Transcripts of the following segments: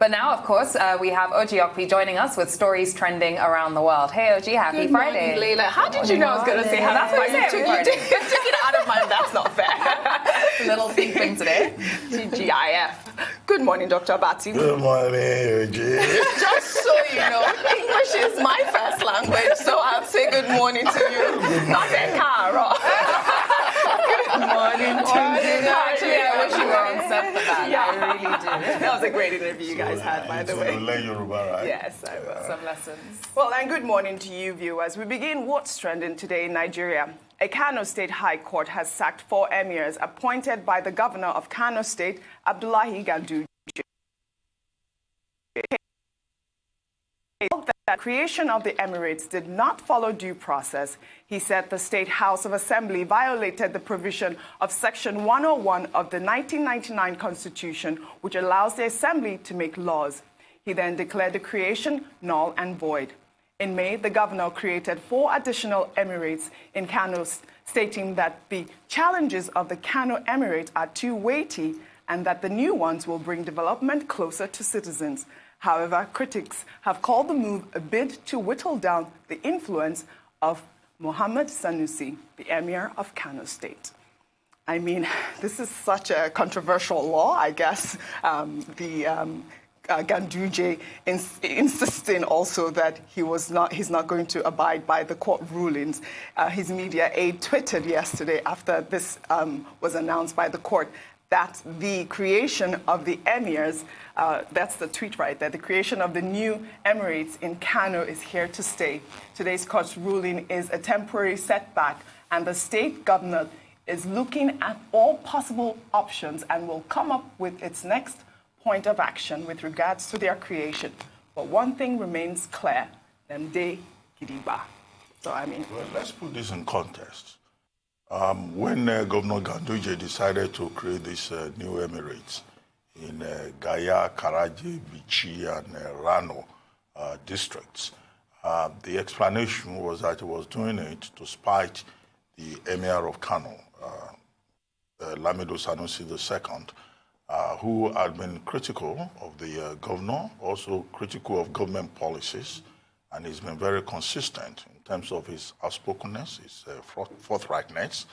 But now, of course, we have Ojy Okpe joining us with stories trending around the world. Hey, Ojy, happy Friday. Morning, Leila. How did you know I was going to say happy Friday? You took it out of my... That's not fair. A little thing today. TGIF. Good morning, Dr. Abati. Good morning, Ojy. Just so you know, English is my first language, so I'll say good morning to you. Not a car. Good morning to you. Actually, I wish you were on set for that. Yeah. I really do. That was a great interview you guys had, by the way. You learn Yoruba, right? Yes, I will. Some lessons. Well, and good morning to you, viewers. We begin what's trending today in Nigeria. A Kano State High Court has sacked 4 emirs appointed by the governor of Kano State, Abdullahi Ganduje. The creation of the Emirates did not follow due process. He said the State House of Assembly violated the provision of Section 101 of the 1999 Constitution, which allows the Assembly to make laws. He then declared the creation null and void. In May, the governor created 4 additional Emirates in Kano, stating that the challenges of the Kano Emirate are too weighty and that the new ones will bring development closer to citizens. However, critics have called the move a bid to whittle down the influence of Mohammed Sanusi, the Emir of Kano State. I mean, this is such a controversial law, I guess. Ganduje insisting also that he's not going to abide by the court rulings. His media aide tweeted yesterday after this was announced by the court that the creation of the emirs, that's the tweet right there, the creation of the new Emirates in Kano is here to stay. Today's court's ruling is a temporary setback, and the state governor is looking at all possible options and will come up with its next point of action with regards to their creation. But one thing remains clear, Demde Gidigba. So, I mean... Well, let's put this in context. When Governor Ganduje decided to create these new Emirates in Gaya, Karaji, Bichi, and Rano districts, the explanation was that he was doing it to spite the Emir of Kano, Lamido Sanusi II, who had been critical of the governor, also critical of government policies, and he's been very consistent in terms of his outspokenness, his forthrightness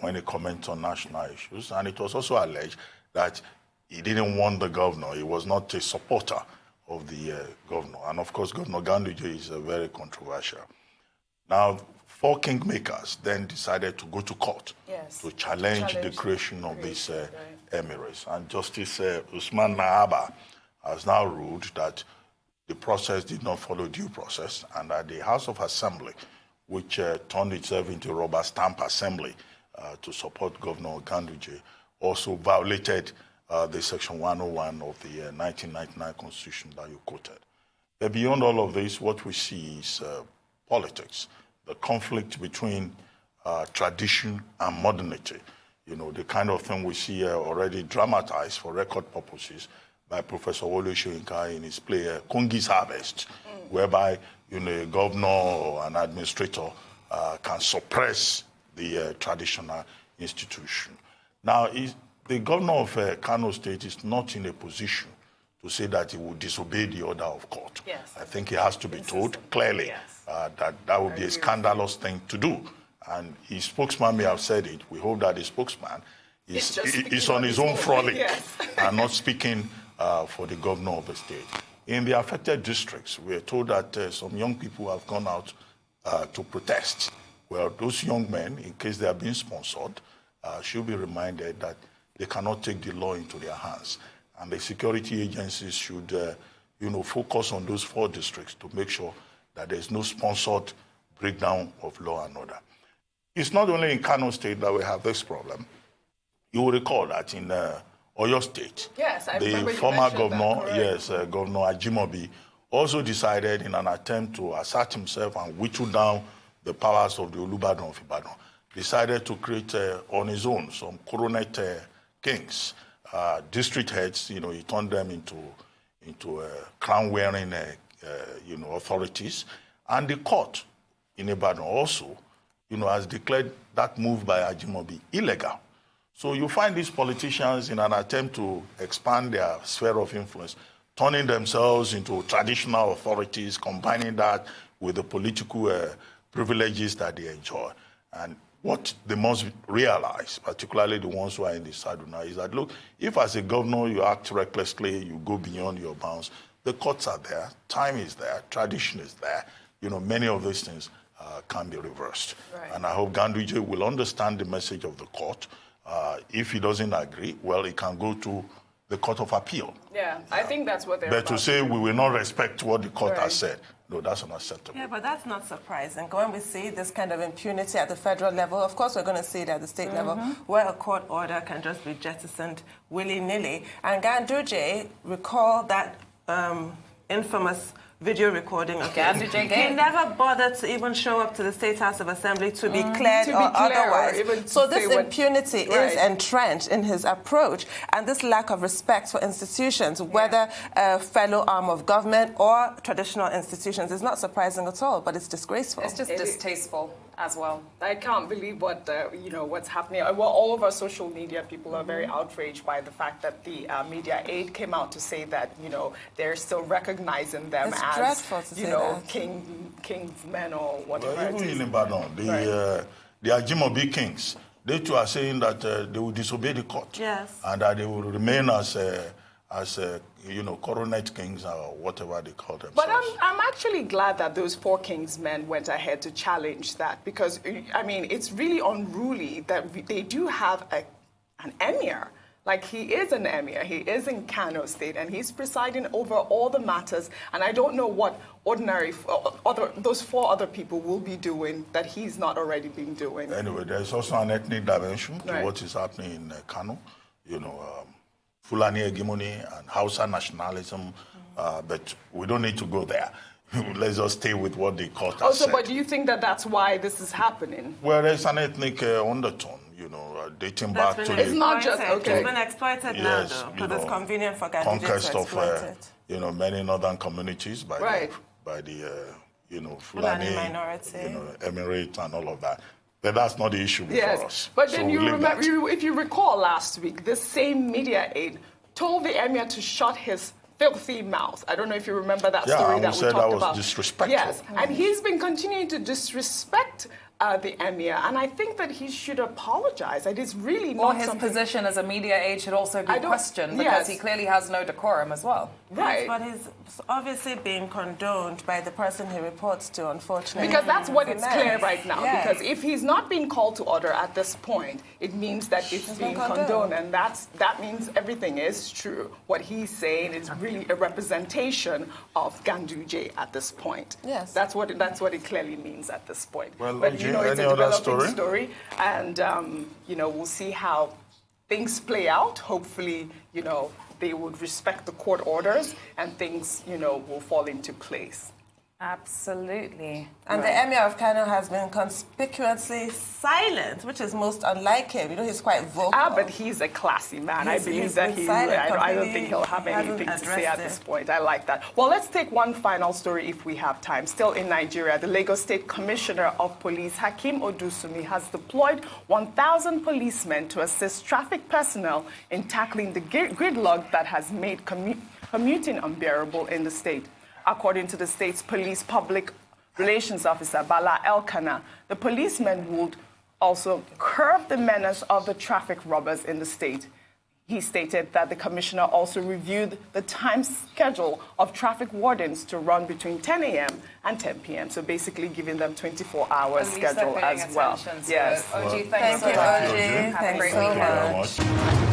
when he comments on national issues. And it was also alleged that he didn't want the governor. He was not a supporter of the governor. And of course, Governor Ganduje is very controversial. Now, 4 kingmakers then decided to go to court to challenge the creation of these Emirates. And Justice Usman Nahaba has now ruled that the process did not follow due process, and that the House of Assembly, which turned itself into a rubber stamp assembly to support Governor Ganduje, also violated the Section 101 of the 1999 Constitution that you quoted. But beyond all of this, what we see is politics, the conflict between tradition and modernity. You know, the kind of thing we see already dramatized for record purposes by Professor Ojy Okpe in his play Kungi's Harvest, whereby a governor or an administrator can suppress the traditional institution. Now, the governor of Kano State is not in a position to say that he would disobey the order of court. Yes. I think he has to be told clearly that would be a scandalous thing to do. And his spokesman may have said it. We hope that the spokesman is on his own frolic and not speaking for the governor of the state. In the affected districts, we are told that some young people have gone out to protest. Well, those young men, in case they are being sponsored, should be reminded that they cannot take the law into their hands. And the security agencies should, focus on those 4 districts to make sure that there is no sponsored breakdown of law and order. It's not only in Kano State that we have this problem. You will recall that in Oyo State, the former governor, Governor Ajimobi, also decided in an attempt to assert himself and whittle down the powers of the Olubadan of Ibadan, decided to create on his own some coronet kings, district heads. He turned them into crown-wearing authorities, and the court in Ibadan also, has declared that move by Ajimobi illegal. So you find these politicians in an attempt to expand their sphere of influence turning themselves into traditional authorities, combining that with the political privileges that they enjoy. And what they must realize, particularly the ones who are in the saddle now, is that, look, if as a governor you act recklessly, you go beyond your bounds, the courts are there, time is there, tradition is there. Many of these things can be reversed. Right. And I hope Ganduje will understand the message of the court. If he doesn't agree, well, he can go to the Court of Appeal. Yeah, I think that's what they're But about to say we will not respect what the court Right. has said, no, that's unacceptable. Yeah, but that's not surprising. When we see this kind of impunity at the federal level, of course we're going to see it at the state level, where a court order can just be jettisoned willy-nilly. And Ganduje, recall that infamous video recording of Ganduje He game. never bothered to even show up to the State House of Assembly to be cleared or otherwise. Even So to say this what- impunity is Right. entrenched in his approach, and this lack of respect for institutions, whether a fellow arm of government or traditional institutions, is not surprising at all, but it's disgraceful. It's just distasteful as well. I can't believe what's happening. Well, all of our social media people are very outraged by the fact that the media aid came out to say that they're still recognizing them It's as dreadful to say that. king's men or whatever. Well, it even is. in Ibadan, the Ajimobi kings, they too are saying that they will disobey the court. Yes. And that they will remain as coronet kings or whatever they call themselves. But I'm actually glad that those four kings men went ahead to challenge that, because it's really unruly that they do have an emir. Like, he is an emir, he is in Kano State, and he's presiding over all the matters. And I don't know what those four other people will be doing that he's not already been doing. Anyway, there's also an ethnic dimension to Right. what is happening in Kano. Fulani hegemony and Hausa nationalism, but we don't need to go there. Let's just stay with what the court has Also, said. but do you think that that's why this is happening? Well, there's an ethnic undertone, dating That's back to It's not just- okay. It's been exploited now, Yes, though, because it's convenient for Ganduje conquest to of exploit it. many northern communities by Right. Fulani Fulani minority. Emirates and all of that. But that's not the issue before us. But So then we you leave remember, that. if you recall last week, the same media aide told the emir to shut his filthy mouth. I don't know if you remember that Yeah, story and that we we said talked that was about. disrespectful. Yes, and he's been continuing to disrespect the emir, and I think that he should apologize. It is really not Or his something... position as a media aide should also be I don't- questioned, because yes. he clearly has no decorum as well. Right. Yes, but he's obviously being condoned by the person he reports to, unfortunately. Because that's what it's Yes. clear right now. Yes. Because if he's not being called to order at this point, it means that it's being been condoned, condoned. and that means everything is true. What he's saying is really a representation of Ganduje at this point. Yes. That's what it clearly means at this point. Well, but Ojy, it's any a other developing story? and we'll see how things play out. Hopefully, they would respect the court orders, and things, will fall into place. Absolutely. And the Emir of Kano has been conspicuously silent, which is most unlike him. He's quite vocal. But he's a classy man. I He's believe that been he. silent, I don't completely think he'll have hasn't anything to say addressed at this it. point. I like that. Well, let's take one final story if we have time. Still in Nigeria, the Lagos State Commissioner of Police, Hakeem Odusumi, has deployed 1,000 policemen to assist traffic personnel in tackling the gridlock that has made commuting unbearable in the state. According to the state's police public relations officer, Bala Elkanah, the policemen would also curb the menace of the traffic robbers in the state. He stated that the commissioner also reviewed the time schedule of traffic wardens to run between 10 a.m. and 10 p.m., so basically giving them 24-hour At least they're schedule paying as well. attention to Yes. it. Oji, Thank thanks you, so much. Ojy. Have a great Thanks so weekend. Thank you very much.